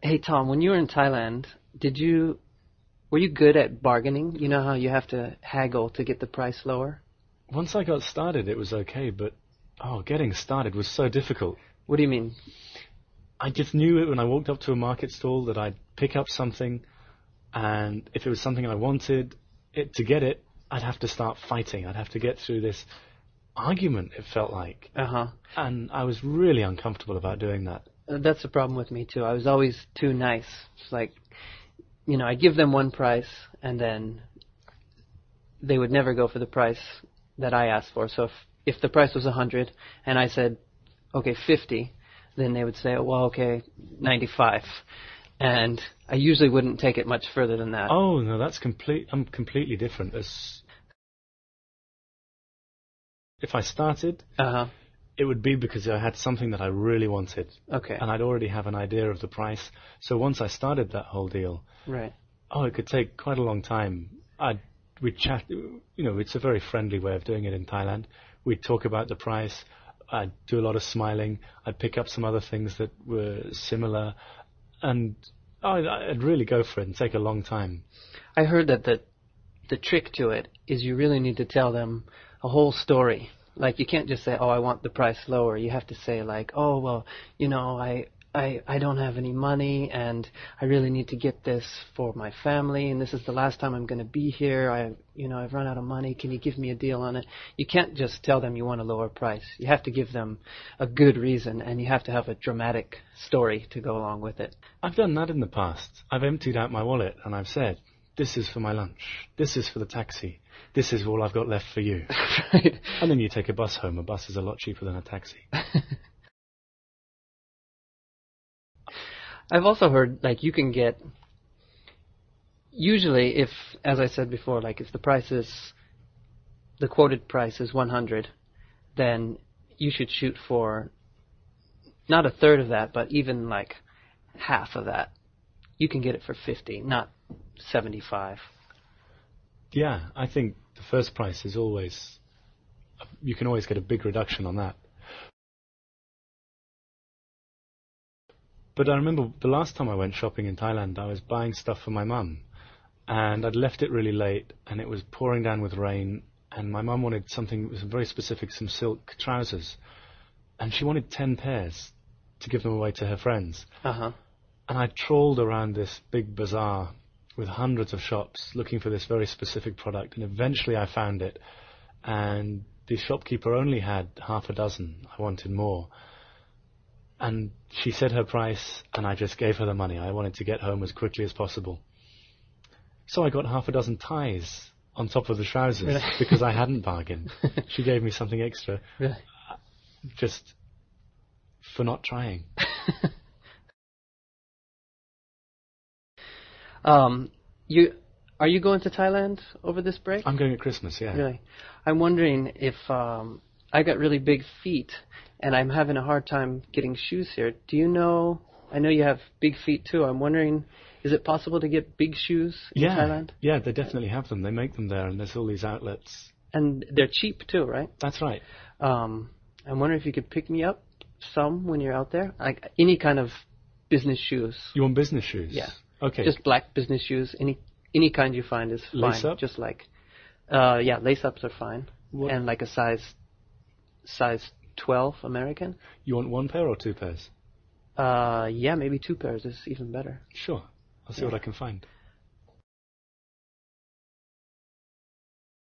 Hey Tom, when you were in Thailand, were you good at bargaining? You know how you have to haggle to get the price lower? Once I got started, it was okay, but getting started was so difficult. What do you mean? I just knew it when I walked up to a market stall that I'd pick up something, and if it was something I wanted, to get it, I'd have to start fighting. I'd have to get through this argument, it felt like. Uh-huh. And I was really uncomfortable about doing that. That's the problem with me too. I was always too nice. It's like, I give them one price, and then they would never go for the price that I asked for. So if the price was 100, and I said, okay, 50, then they would say, well, okay, 95. And I usually wouldn't take it much further than that. Oh, no, I'm completely different. If I started, it would be because I had something that I really wanted. Okay. And I'd already have an idea of the price. So once I started that whole deal, right. It could take quite a long time. We'd chat, it's a very friendly way of doing it in Thailand. We'd talk about the price. I'd do a lot of smiling. I'd pick up some other things that were similar. And I'd really go for it and take a long time. I heard that the trick to it is you really need to tell them a whole story. Like, you can't just say, I want the price lower. You have to say, like, I don't have any money, and I really need to get this for my family, and this is the last time I'm going to be here. I've run out of money. Can you give me a deal on it? You can't just tell them you want a lower price. You have to give them a good reason, and you have to have a dramatic story to go along with it. I've done that in the past. I've emptied out my wallet, and I've said, this is for my lunch. This is for the taxi. This is all I've got left for you. Right. And then you take a bus home. A bus is a lot cheaper than a taxi. I've also heard, like, you can get, usually if, as I said before, like, if the quoted price is 100, then you should shoot for not a third of that, but even like half of that. You can get it for 50, not 75. Yeah, I think the first price is you can always get a big reduction on that. But I remember the last time I went shopping in Thailand, I was buying stuff for my mum, and I'd left it really late, and it was pouring down with rain, and my mum wanted something that was very specific, some silk trousers, and she wanted 10 pairs to give them away to her friends. Uh-huh. And I trawled around this big bazaar with hundreds of shops looking for this very specific product, and eventually I found it, and the shopkeeper only had half a dozen. I wanted more. And she said her price, and I just gave her the money. I wanted to get home as quickly as possible. So I got half a dozen ties on top of the trousers, really? Because I hadn't bargained. She gave me something extra, really? Just for not trying. Are you going to Thailand over this break? I'm going at Christmas, yeah. Really? I'm wondering if I got really big feet, and I'm having a hard time getting shoes here. Do you know? I know you have big feet too. I'm wondering, is it possible to get big shoes in Thailand? Yeah, they definitely have them. They make them there, and there's all these outlets. And they're cheap too, right? That's right. I'm wondering if you could pick me up some when you're out there, like any kind of business shoes. You want business shoes? Yeah. Okay. Just black business shoes. Any kind you find is fine. Lace up? Just like, lace ups are fine. What? And like a size 12 American. You want one pair or two pairs? Maybe two pairs is even better. Sure. I'll see what I can find.